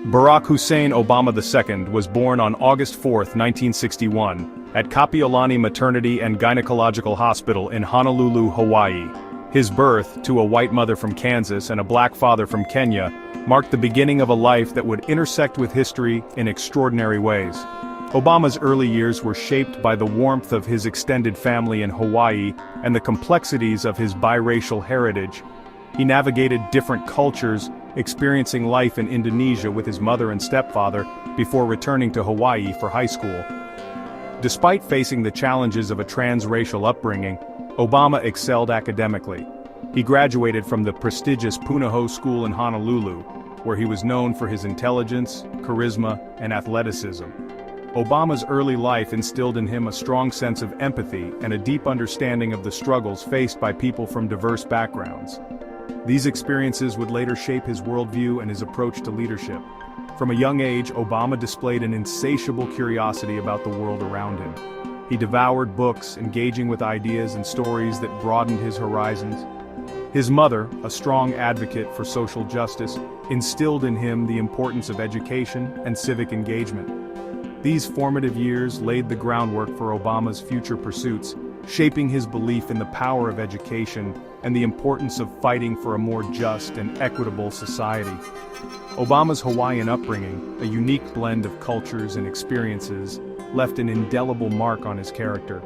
Barack Hussein Obama II was born on August 4, 1961, at Kapiolani Maternity and Gynecological Hospital in Honolulu, Hawaii. His birth, to a white mother from Kansas and a black father from Kenya, marked the beginning of a life that would intersect with history in extraordinary ways. Obama's early years were shaped by the warmth of his extended family in Hawaii and the complexities of his biracial heritage. He navigated different cultures, experiencing life in Indonesia with his mother and stepfather before returning to Hawaii for high school. Despite facing the challenges of a transracial upbringing, Obama excelled academically. He graduated from the prestigious Punahou School in Honolulu, where he was known for his intelligence, charisma, and athleticism. Obama's early life instilled in him a strong sense of empathy and a deep understanding of the struggles faced by people from diverse backgrounds. These experiences would later shape his worldview and his approach to leadership. From a young age, Obama displayed an insatiable curiosity about the world around him. He devoured books, engaging with ideas and stories that broadened his horizons. His mother, a strong advocate for social justice, instilled in him the importance of education and civic engagement. These formative years laid the groundwork for Obama's future pursuits, shaping his belief in the power of education and the importance of fighting for a more just and equitable society. Obama's Hawaiian upbringing, a unique blend of cultures and experiences, left an indelible mark on his character.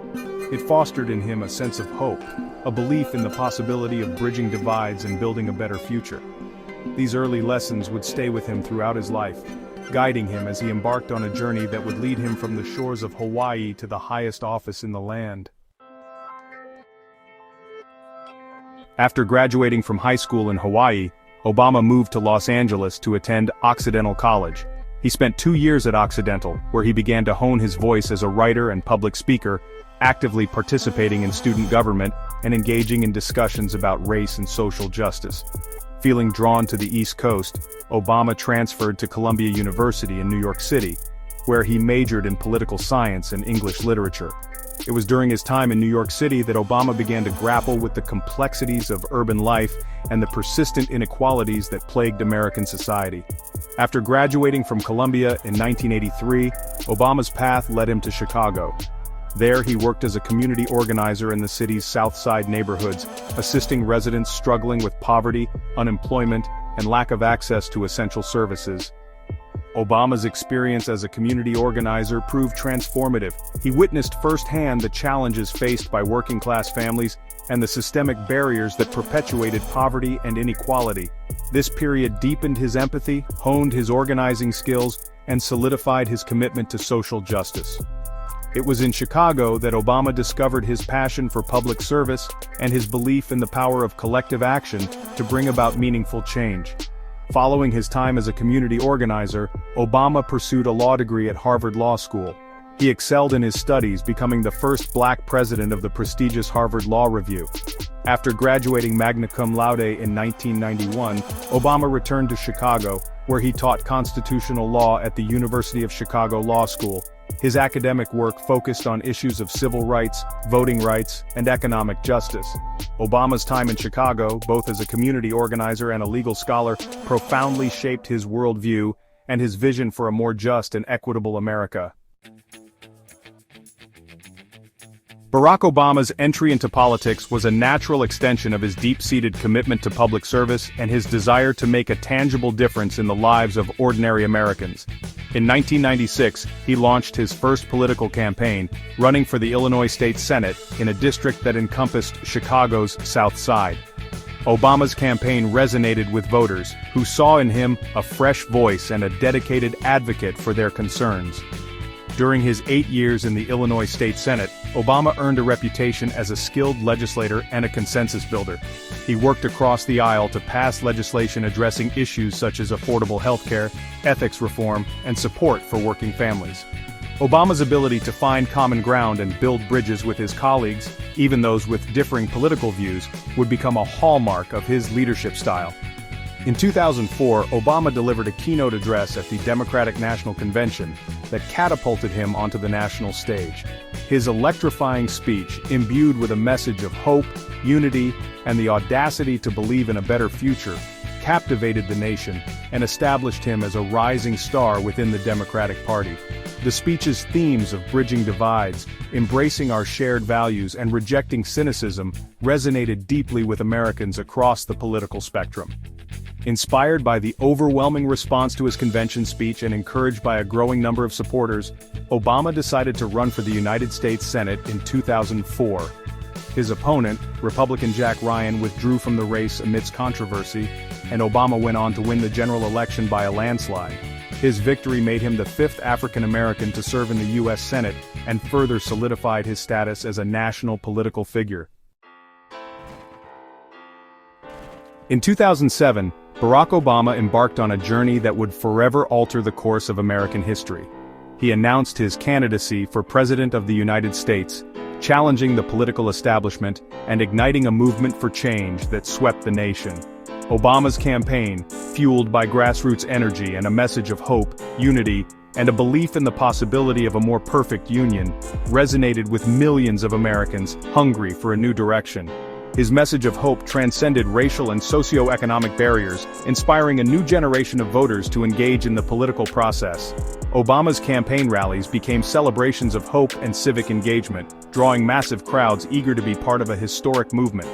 It fostered in him a sense of hope, a belief in the possibility of bridging divides and building a better future. These early lessons would stay with him throughout his life, guiding him as he embarked on a journey that would lead him from the shores of Hawaii to the highest office in the land. After graduating from high school in Hawaii, Obama moved to Los Angeles to attend Occidental College. He spent 2 years at Occidental, where he began to hone his voice as a writer and public speaker, actively participating in student government and engaging in discussions about race and social justice. Feeling drawn to the East Coast, Obama transferred to Columbia University in New York City, where he majored in political science and English literature. It was during his time in New York City that Obama began to grapple with the complexities of urban life and the persistent inequalities that plagued American society. After graduating from Columbia in 1983, Obama's path led him to Chicago. There he worked as a community organizer in the city's South Side neighborhoods, assisting residents struggling with poverty, unemployment, and lack of access to essential services. Obama's experience as a community organizer proved transformative. He witnessed firsthand the challenges faced by working-class families and the systemic barriers that perpetuated poverty and inequality. This period deepened his empathy, honed his organizing skills, and solidified his commitment to social justice. It was in Chicago that Obama discovered his passion for public service and his belief in the power of collective action to bring about meaningful change. Following his time as a community organizer, Obama pursued a law degree at Harvard Law School. He excelled in his studies, becoming the first black president of the prestigious Harvard Law Review. After graduating magna cum laude in 1991, Obama returned to Chicago, where he taught constitutional law at the University of Chicago Law School. His academic work focused on issues of civil rights, voting rights, and economic justice. Obama's time in Chicago, both as a community organizer and a legal scholar, profoundly shaped his worldview and his vision for a more just and equitable America. Barack Obama's entry into politics was a natural extension of his deep-seated commitment to public service and his desire to make a tangible difference in the lives of ordinary Americans. In 1996, he launched his first political campaign, running for the Illinois State Senate in a district that encompassed Chicago's South Side. Obama's campaign resonated with voters, who saw in him a fresh voice and a dedicated advocate for their concerns. During his 8 years in the Illinois State Senate, Obama earned a reputation as a skilled legislator and a consensus builder. He worked across the aisle to pass legislation addressing issues such as affordable health care, ethics reform, and support for working families. Obama's ability to find common ground and build bridges with his colleagues, even those with differing political views, would become a hallmark of his leadership style. In 2004, Obama delivered a keynote address at the Democratic National Convention that catapulted him onto the national stage. His electrifying speech, imbued with a message of hope, unity, and the audacity to believe in a better future, captivated the nation, and established him as a rising star within the Democratic Party. The speech's themes of bridging divides, embracing our shared values and rejecting cynicism resonated deeply with Americans across the political spectrum. Inspired by the overwhelming response to his convention speech and encouraged by a growing number of supporters, Obama decided to run for the United States Senate in 2004. His opponent, Republican Jack Ryan, withdrew from the race amidst controversy, and Obama went on to win the general election by a landslide. His victory made him the fifth African American to serve in the U.S. Senate and further solidified his status as a national political figure. In 2007, Barack Obama embarked on a journey that would forever alter the course of American history. He announced his candidacy for President of the United States, challenging the political establishment and igniting a movement for change that swept the nation. Obama's campaign, fueled by grassroots energy and a message of hope, unity, and a belief in the possibility of a more perfect union, resonated with millions of Americans hungry for a new direction. His message of hope transcended racial and socio-economic barriers, inspiring a new generation of voters to engage in the political process. Obama's campaign rallies became celebrations of hope and civic engagement, drawing massive crowds eager to be part of a historic movement.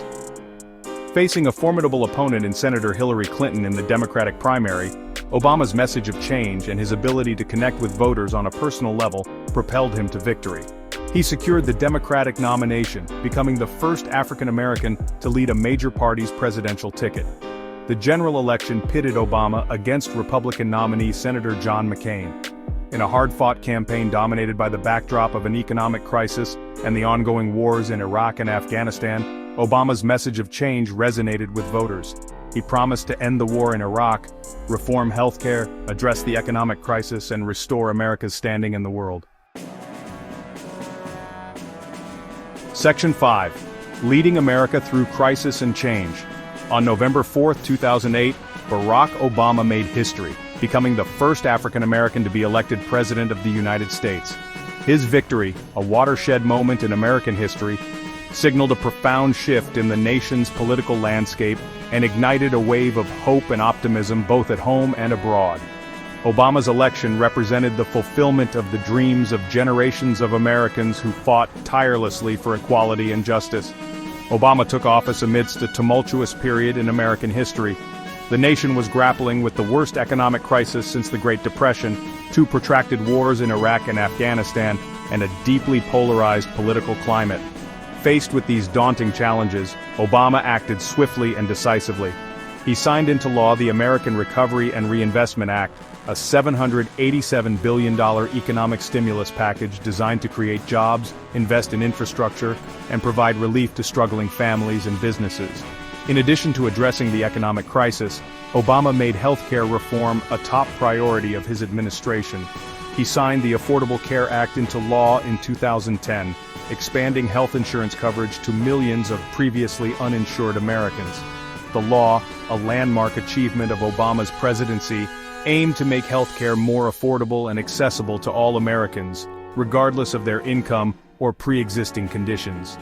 Facing a formidable opponent in Senator Hillary Clinton in the Democratic primary, Obama's message of change and his ability to connect with voters on a personal level propelled him to victory. He secured the Democratic nomination, becoming the first African American to lead a major party's presidential ticket. The general election pitted Obama against Republican nominee Senator John McCain. In a hard-fought campaign dominated by the backdrop of an economic crisis and the ongoing wars in Iraq and Afghanistan, Obama's message of change resonated with voters. He promised to end the war in Iraq, reform healthcare, address the economic crisis, and restore America's standing in the world. Section 5. Leading America Through Crisis and Change. On November 4, 2008, Barack Obama made history, becoming the first African American to be elected President of the United States. His victory, a watershed moment in American history, signaled a profound shift in the nation's political landscape and ignited a wave of hope and optimism both at home and abroad. Obama's election represented the fulfillment of the dreams of generations of Americans who fought tirelessly for equality and justice. Obama took office amidst a tumultuous period in American history. The nation was grappling with the worst economic crisis since the Great Depression, two protracted wars in Iraq and Afghanistan, and a deeply polarized political climate. Faced with these daunting challenges, Obama acted swiftly and decisively. He signed into law the American Recovery and Reinvestment Act, a $787 billion economic stimulus package designed to create jobs, invest in infrastructure, and provide relief to struggling families and businesses. In addition to addressing the economic crisis, Obama made healthcare reform a top priority of his administration. He signed the Affordable Care Act into law in 2010, expanding health insurance coverage to millions of previously uninsured Americans. The law, a landmark achievement of Obama's presidency, aimed to make healthcare more affordable and accessible to all Americans, regardless of their income or pre-existing conditions.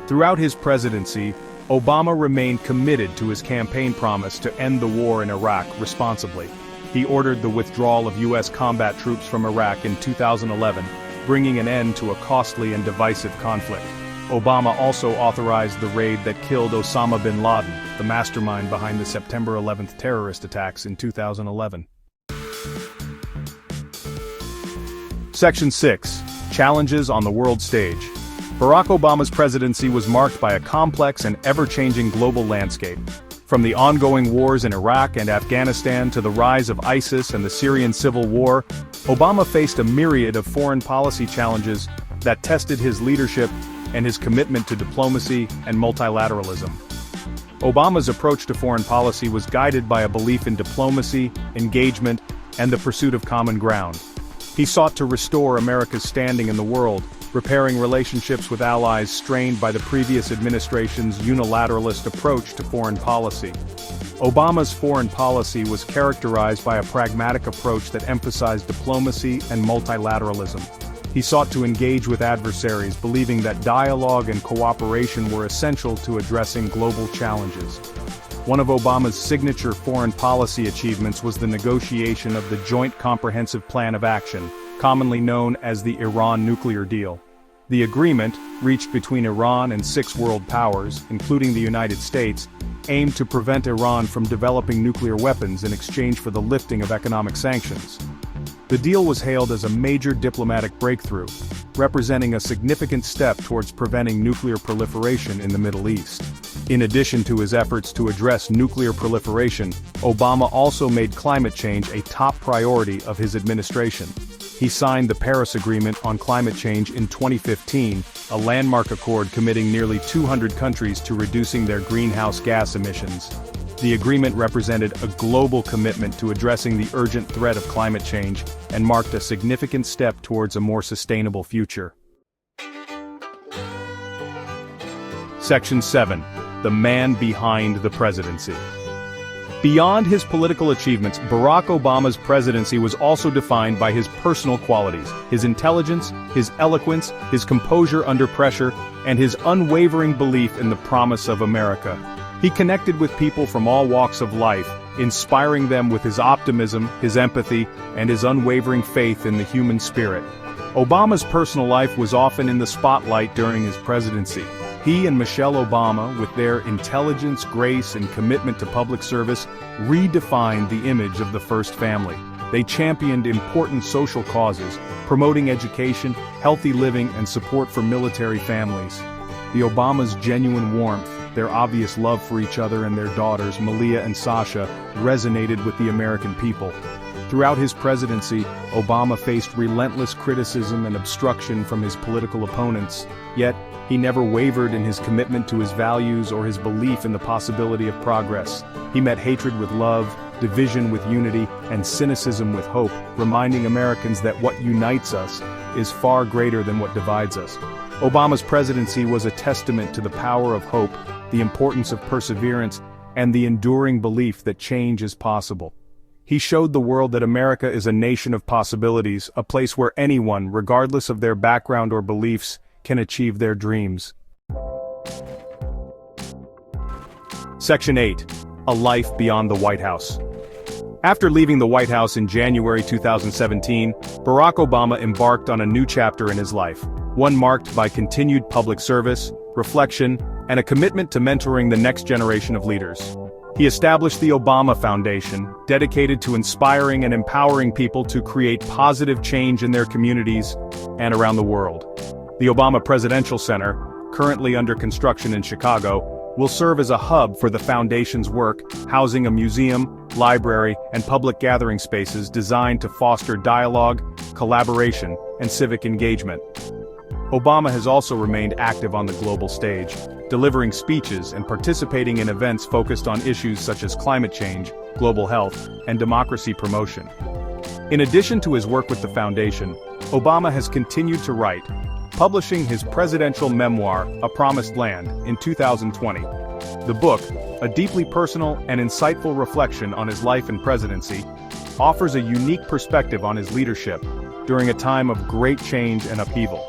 Throughout his presidency, Obama remained committed to his campaign promise to end the war in Iraq responsibly. He ordered the withdrawal of U.S. combat troops from Iraq in 2011, bringing an end to a costly and divisive conflict. Obama also authorized the raid that killed Osama bin Laden, the mastermind behind the September 11th terrorist attacks in 2011. Section 6. Challenges on the world stage. Barack Obama's presidency was marked by a complex and ever-changing global landscape. From the ongoing wars in Iraq and Afghanistan to the rise of ISIS and the Syrian civil war, Obama faced a myriad of foreign policy challenges that tested his leadership and his commitment to diplomacy and multilateralism. Obama's approach to foreign policy was guided by a belief in diplomacy, engagement, and the pursuit of common ground. He sought to restore America's standing in the world, repairing relationships with allies strained by the previous administration's unilateralist approach to foreign policy. Obama's foreign policy was characterized by a pragmatic approach that emphasized diplomacy and multilateralism. He sought to engage with adversaries, believing that dialogue and cooperation were essential to addressing global challenges. One of Obama's signature foreign policy achievements was the negotiation of the Joint Comprehensive Plan of Action, commonly known as the Iran nuclear deal. The agreement, reached between Iran and 6 world powers, including the United States, aimed to prevent Iran from developing nuclear weapons in exchange for the lifting of economic sanctions. The deal was hailed as a major diplomatic breakthrough, representing a significant step towards preventing nuclear proliferation in the Middle East. In addition to his efforts to address nuclear proliferation, Obama also made climate change a top priority of his administration. He signed the Paris Agreement on Climate Change in 2015, a landmark accord committing nearly 200 countries to reducing their greenhouse gas emissions. The agreement represented a global commitment to addressing the urgent threat of climate change and marked a significant step towards a more sustainable future. Section 7. The Man Behind the Presidency. Beyond his political achievements, Barack Obama's presidency was also defined by his personal qualities, his intelligence, his eloquence, his composure under pressure, and his unwavering belief in the promise of America. He connected with people from all walks of life, inspiring them with his optimism, his empathy, and his unwavering faith in the human spirit. Obama's personal life was often in the spotlight during his presidency. He and Michelle Obama, with their intelligence, grace, and commitment to public service, redefined the image of the first family. They championed important social causes, promoting education, healthy living, and support for military families. The Obamas' genuine warmth, their obvious love for each other and their daughters, Malia and Sasha, resonated with the American people. Throughout his presidency, Obama faced relentless criticism and obstruction from his political opponents, yet he never wavered in his commitment to his values or his belief in the possibility of progress. He met hatred with love, division with unity, and cynicism with hope, reminding Americans that what unites us is far greater than what divides us. Obama's presidency was a testament to the power of hope, the importance of perseverance, and the enduring belief that change is possible. He showed the world that America is a nation of possibilities, a place where anyone, regardless of their background or beliefs, can achieve their dreams. Section 8. A Life Beyond the White House. After leaving the White House in January 2017, Barack Obama embarked on a new chapter in his life, one marked by continued public service, reflection, and a commitment to mentoring the next generation of leaders. He established the Obama Foundation, dedicated to inspiring and empowering people to create positive change in their communities and around the world. The Obama Presidential Center, currently under construction in Chicago, will serve as a hub for the Foundation's work, housing a museum, library, and public gathering spaces designed to foster dialogue, collaboration, and civic engagement. Obama has also remained active on the global stage, delivering speeches and participating in events focused on issues such as climate change, global health, and democracy promotion. In addition to his work with the Foundation, Obama has continued to write, publishing his presidential memoir, A Promised Land, in 2020. The book, a deeply personal and insightful reflection on his life and presidency, offers a unique perspective on his leadership during a time of great change and upheaval.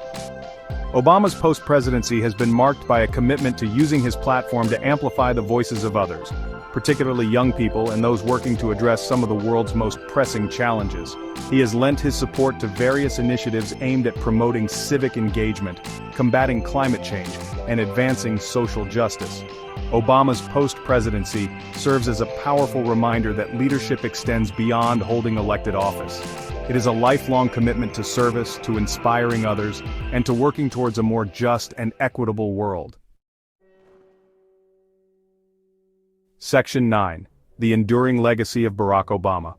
Obama's post-presidency has been marked by a commitment to using his platform to amplify the voices of others, particularly young people and those working to address some of the world's most pressing challenges. He has lent his support to various initiatives aimed at promoting civic engagement, combating climate change, and advancing social justice. Obama's post-presidency serves as a powerful reminder that leadership extends beyond holding elected office. It is a lifelong commitment to service, to inspiring others, and to working towards a more just and equitable world. Section 9. The Enduring Legacy of Barack Obama.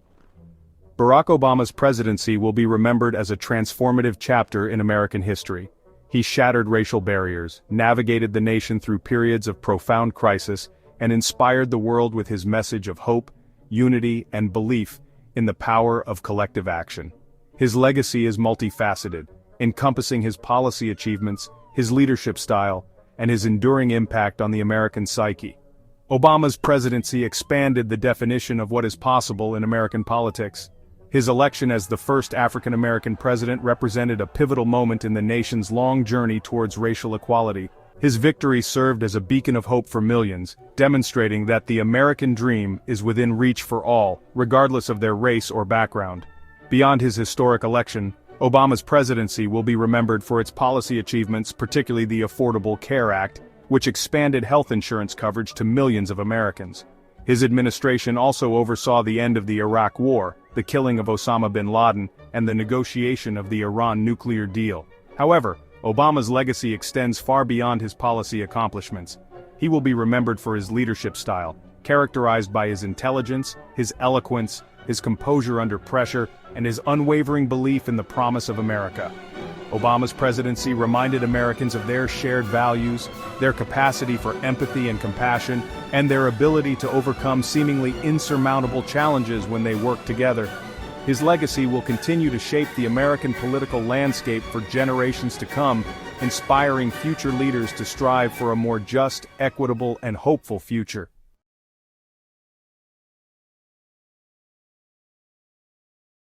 Barack Obama's presidency will be remembered as a transformative chapter in American history. He shattered racial barriers, navigated the nation through periods of profound crisis, and inspired the world with his message of hope, unity, and belief in the power of collective action. His legacy is multifaceted, encompassing his policy achievements, his leadership style, and his enduring impact on the American psyche. Obama's presidency expanded the definition of what is possible in American politics. His election as the first African-American president represented a pivotal moment in the nation's long journey towards racial equality, His victory served as a beacon of hope for millions, demonstrating that the American dream is within reach for all, regardless of their race or background. Beyond his historic election, Obama's presidency will be remembered for its policy achievements, particularly the Affordable Care Act, which expanded health insurance coverage to millions of Americans. His administration also oversaw the end of the Iraq War, the killing of Osama bin Laden, and the negotiation of the Iran nuclear deal. However, Obama's legacy extends far beyond his policy accomplishments. He will be remembered for his leadership style, characterized by his intelligence, his eloquence, his composure under pressure, and his unwavering belief in the promise of America. Obama's presidency reminded Americans of their shared values, their capacity for empathy and compassion, and their ability to overcome seemingly insurmountable challenges when they work together. His legacy will continue to shape the American political landscape for generations to come, inspiring future leaders to strive for a more just, equitable, and hopeful future.